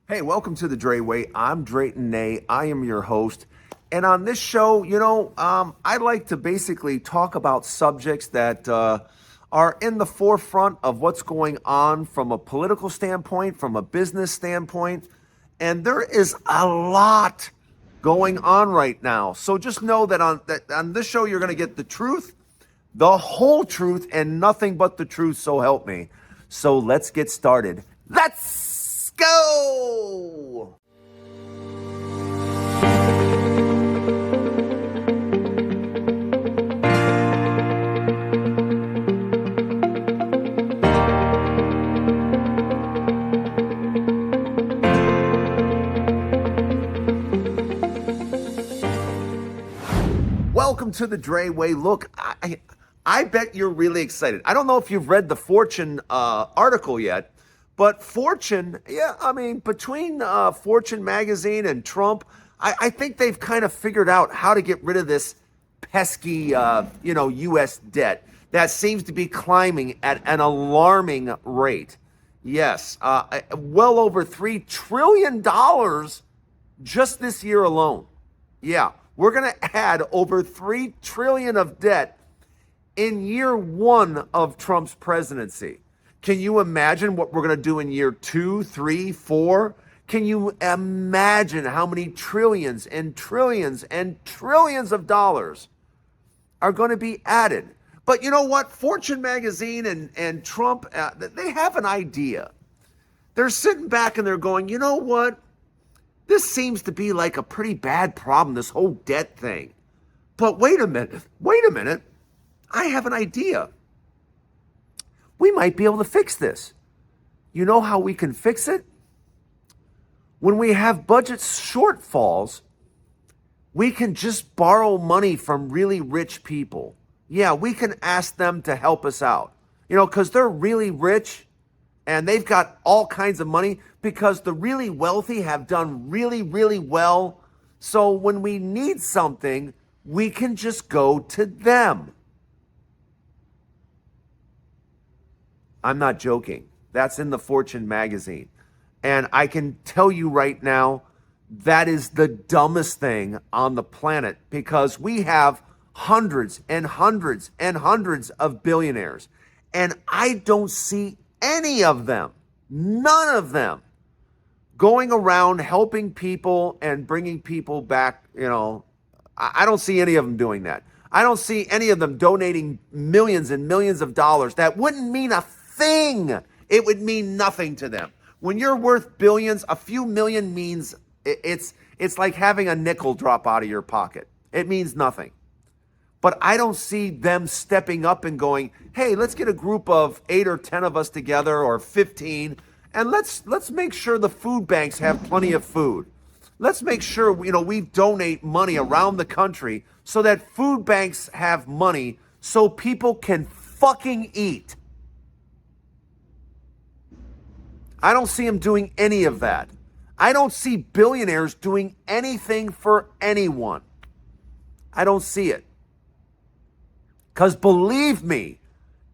Hey, welcome to the Dray Way. I'm Drayton Nay. I am your host. And on this show, I like to basically talk about subjects that are in the forefront of what's going on from a political standpoint, from a business standpoint. And there is a lot going on right now. So just know that on this show, you're going to get the truth, the whole truth, and nothing but the truth. So help me. So let's get started. Let's go! Welcome to the Dray Way. Look, I bet you're really excited. I don't know if you've read the Fortune article yet, but Fortune, between Fortune magazine and Trump, I think they've kind of figured out how to get rid of this pesky, U.S. debt that seems to be climbing at an alarming rate. Yes, well over $3 trillion just this year alone. Yeah, we're going to add over $3 trillion of debt in year one of Trump's presidency. Can you imagine what we're going to do in year 2, 3, 4? Can you imagine how many trillions and trillions and trillions of dollars are going to be added? But you know what? Fortune magazine and Trump, they have an idea. They're sitting back and they're going, you know what? This seems to be like a pretty bad problem, this whole debt thing. But wait a minute. I have an idea. We might be able to fix this. You know how we can fix it? When we have budget shortfalls, we can just borrow money from really rich people. Yeah, we can ask them to help us out. Because they're really rich and they've got all kinds of money because the really wealthy have done really, really well. So when we need something, we can just go to them. I'm not joking. That's in the Fortune magazine. And I can tell you right now, that is the dumbest thing on the planet because we have hundreds and hundreds and hundreds of billionaires. And I don't see any of them, none of them, going around helping people and bringing people back. I don't see any of them doing that. I don't see any of them donating millions and millions of dollars. That wouldn't mean a thing. It would mean nothing to them. When you're worth billions, a few million means it's like having a nickel drop out of your pocket. It means nothing. But I don't see them stepping up and going, hey, let's get a group of 8 or 10 of us together or 15, and let's make sure the food banks have plenty of food. Let's make sure we donate money around the country so that food banks have money so people can fucking eat. I don't see them doing any of that. I don't see billionaires doing anything for anyone. I don't see it. Because believe me,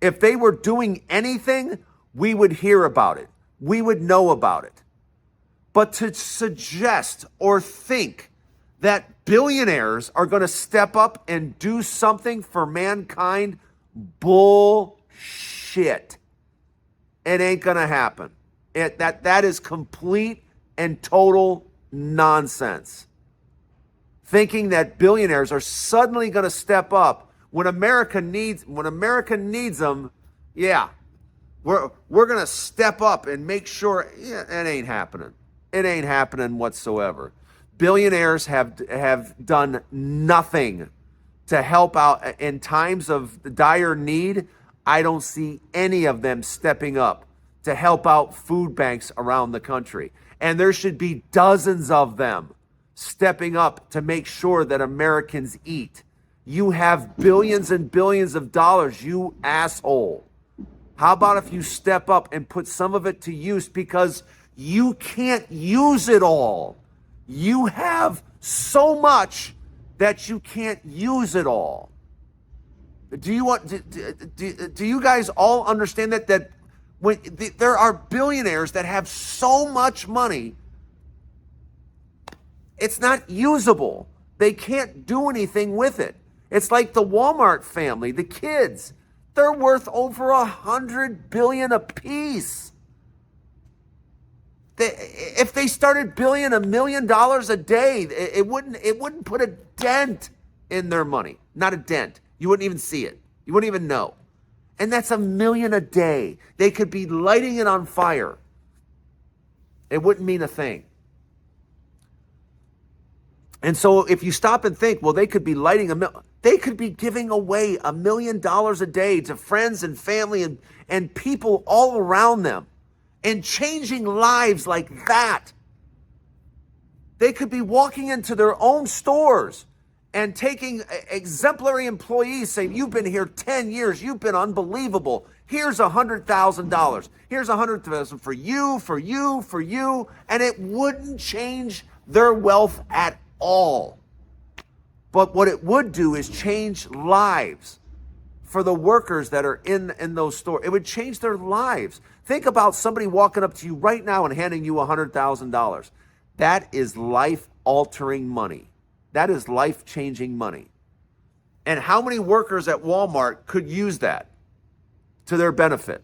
if they were doing anything, we would hear about it. We would know about it. But to suggest or think that billionaires are going to step up and do something for mankind, bullshit. It ain't going to happen. That is complete and total nonsense. Thinking that billionaires are suddenly going to step up when America needs them, yeah, we're going to step up and make sure. Yeah, it ain't happening. It ain't happening whatsoever. Billionaires have done nothing to help out in times of dire need. I don't see any of them stepping up to help out food banks around the country. And there should be dozens of them stepping up to make sure that Americans eat. You have billions and billions of dollars, you asshole. How about if you step up and put some of it to use because you can't use it all. You have so much that you can't use it all. Do you guys all understand that when there are billionaires that have so much money It's not usable. They can't do anything with it. It's like the Walmart family, the kids. They're worth over 100 billion apiece. If they started billion $1 million a day, it wouldn't put a dent in their money. Not a dent. You wouldn't even see it. You wouldn't even know. And that's $1 million a day. They could be lighting it on fire. It wouldn't mean a thing. And so if you stop and think, well, they could be they could be giving away $1 million a day to friends and family and people all around them and changing lives like that. They could be walking into their own stores and taking exemplary employees, saying, you've been here 10 years, you've been unbelievable. Here's $100,000. Here's $100,000 for you, for you, for you. And it wouldn't change their wealth at all. But what it would do is change lives for the workers that are in those stores. It would change their lives. Think about somebody walking up to you right now and handing you $100,000. That is life-altering money. That is life-changing money. And how many workers at Walmart could use that to their benefit?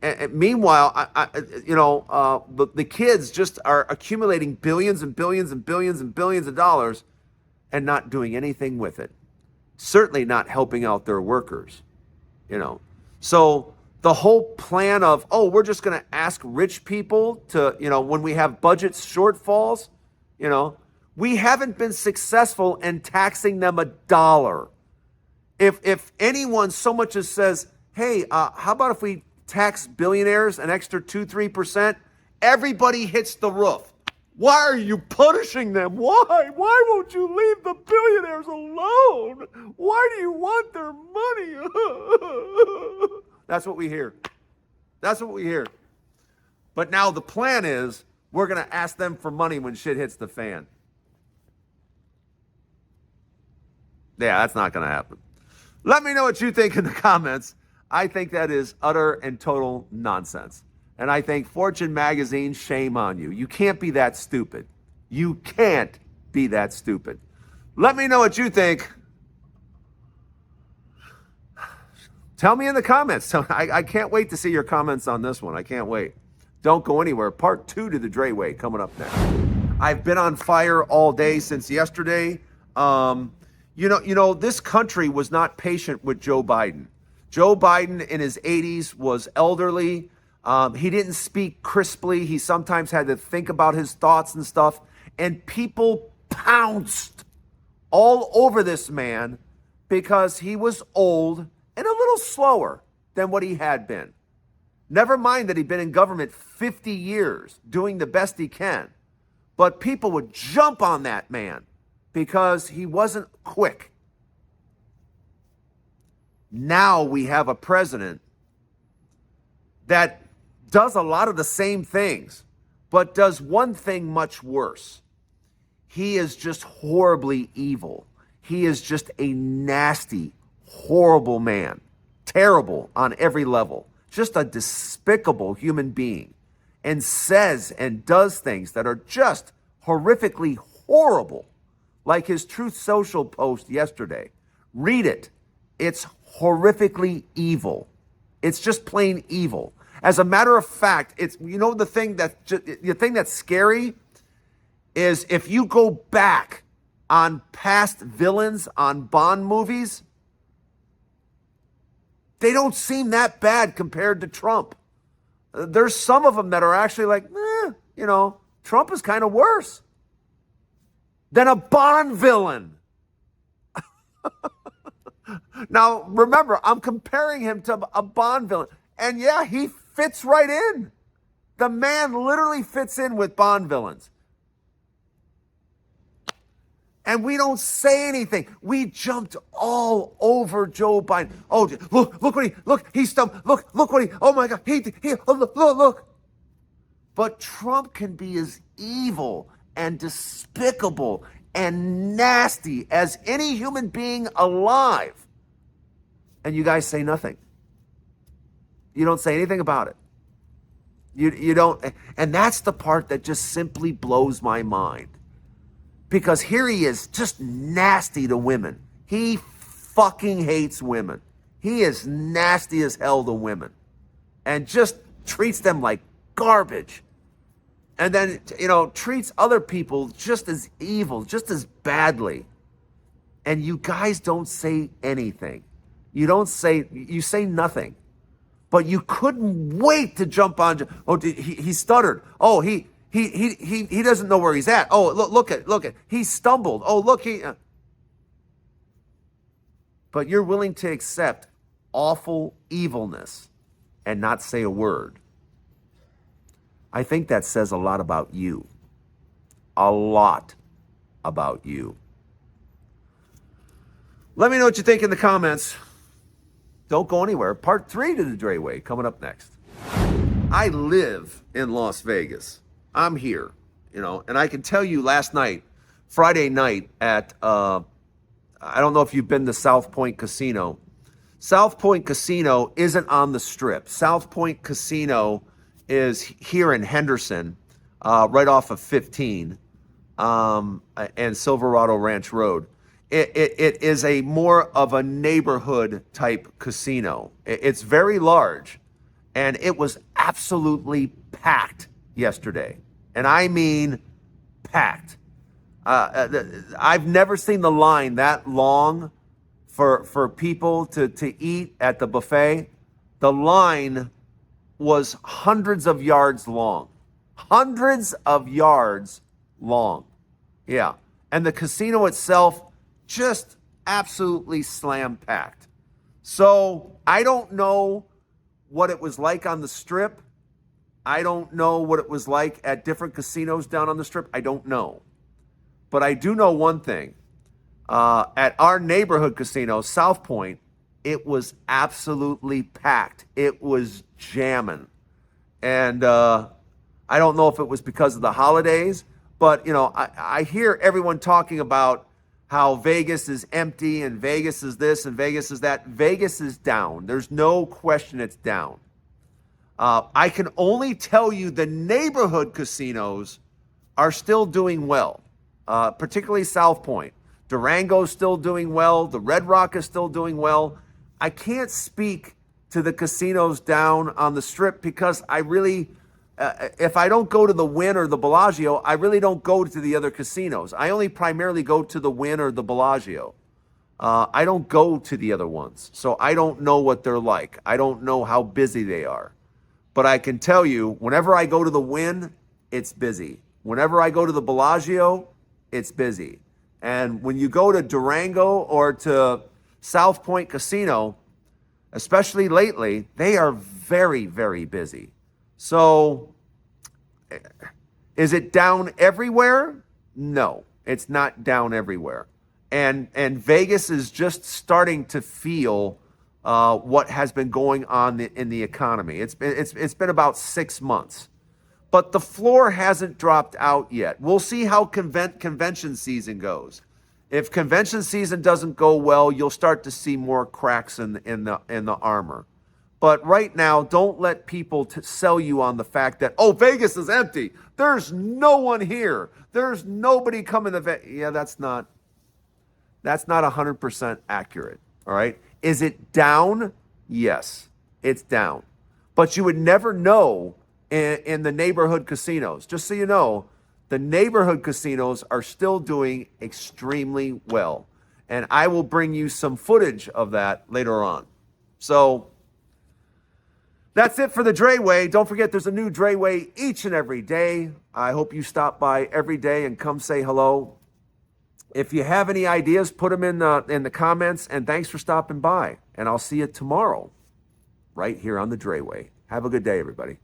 And meanwhile, the kids just are accumulating billions and billions and billions and billions of dollars and not doing anything with it. Certainly not helping out their workers, So the whole plan of, we're just going to ask rich people to, when we have budget shortfalls, we haven't been successful in taxing them $1. If anyone so much as says, hey, how about if we tax billionaires an extra 2-3%, everybody hits the roof. Why are you punishing them? Why? Why won't you leave the billionaires alone? Why do you want their money? That's what we hear. That's what we hear. But now the plan is we're going to ask them for money when shit hits the fan. Yeah, that's not going to happen. Let me know what you think in the comments. I think that is utter and total nonsense. And I think Fortune magazine, shame on you. You can't be that stupid. You can't be that stupid. Let me know what you think. Tell me in the comments. I can't wait to see your comments on this one. I can't wait. Don't go anywhere. Part 2 to the Dray Way coming up next. I've been on fire all day since yesterday. This country was not patient with Joe Biden. Joe Biden in his 80s was elderly. He didn't speak crisply. He sometimes had to think about his thoughts and stuff. And people pounced all over this man because he was old and a little slower than what he had been. Never mind that he'd been in government 50 years doing the best he can. But people would jump on that man because he wasn't quick. Now we have a president that does a lot of the same things, but does one thing much worse. He is just horribly evil. He is just a nasty, horrible man. Terrible on every level. Just a despicable human being. And says and does things that are just horrifically horrible. Like his Truth Social post yesterday. Read it. It's horrifically evil. It's just plain evil. As a matter of fact, it's the thing that's scary is if you go back on past villains on Bond movies, they don't seem that bad compared to Trump. There's some of them that are actually like, Trump is kind of worse than a Bond villain. Now, remember, I'm comparing him to a Bond villain. And yeah, he fits right in. The man literally fits in with Bond villains. And we don't say anything. We jumped all over Joe Biden. Oh, he's stumped. Look what oh my God, look. But Trump can be as evil and despicable and nasty as any human being alive. And you guys say nothing. You don't say anything about it. You don't, and that's the part that just simply blows my mind. Because here he is, just nasty to women. He fucking hates women. He is nasty as hell to women. And just treats them like garbage. And then, treats other people just as evil, just as badly. And you guys don't say anything. You say nothing. But you couldn't wait to jump on. Oh, he stuttered. Oh, he doesn't know where he's at. Oh, look at. He stumbled. Oh, look, But you're willing to accept awful evilness and not say a word. I think that says a lot about you. A lot about you. Let me know what you think in the comments. Don't go anywhere. Part 3 to the Dray Way coming up next. I live in Las Vegas. I'm here, and I can tell you last night, Friday night at, I don't know if you've been to South Point Casino. South Point Casino isn't on the Strip. South Point Casino is here in Henderson, right off of 15 and Silverado Ranch Road. It is a more of a neighborhood type casino. It's very large, and it was absolutely packed yesterday. And I mean packed. I've never seen the line that long for people to eat at the buffet. The line was hundreds of yards long. Hundreds of yards long. Yeah. And the casino itself, just absolutely slam packed. So I don't know what it was like on the Strip. I don't know what it was like at different casinos down on the Strip. I don't know. But I do know one thing. At our neighborhood casino, South Point, it was absolutely packed. It was jamming. And I don't know if it was because of the holidays, but, I hear everyone talking about how Vegas is empty and Vegas is this and Vegas is that. Vegas is down. There's no question it's down. I can only tell you the neighborhood casinos are still doing well, particularly South Point. Durango's still doing well. The Red Rock is still doing well. I can't speak to the casinos down on the Strip because I really, if I don't go to the Wynn or the Bellagio, I really don't go to the other casinos. I only primarily go to the Wynn or the Bellagio. I don't go to the other ones, so I don't know what they're like. I don't know how busy they are. But I can tell you, whenever I go to the Wynn, it's busy. Whenever I go to the Bellagio, it's busy. And when you go to Durango or to South Point Casino, especially lately, they are very, very busy. So is it down everywhere? No, it's not down everywhere. And Vegas is just starting to feel what has been going on in the economy. It's been about 6 months. But the floor hasn't dropped out yet. We'll see how convention season goes. If convention season doesn't go well, you'll start to see more cracks in the armor. But right now, don't let people sell you on the fact that, oh, Vegas is empty. There's no one here. There's nobody coming to Vegas. Yeah, that's not 100% accurate. All right. Is it down? Yes, it's down. But you would never know in the neighborhood casinos. Just so you know, the neighborhood casinos are still doing extremely well. And I will bring you some footage of that later on. So that's it for the Dray Way. Don't forget, there's a new Dray Way each and every day. I hope you stop by every day and come say hello. If you have any ideas, put them in the comments. And thanks for stopping by. And I'll see you tomorrow right here on the Dray Way. Have a good day, everybody.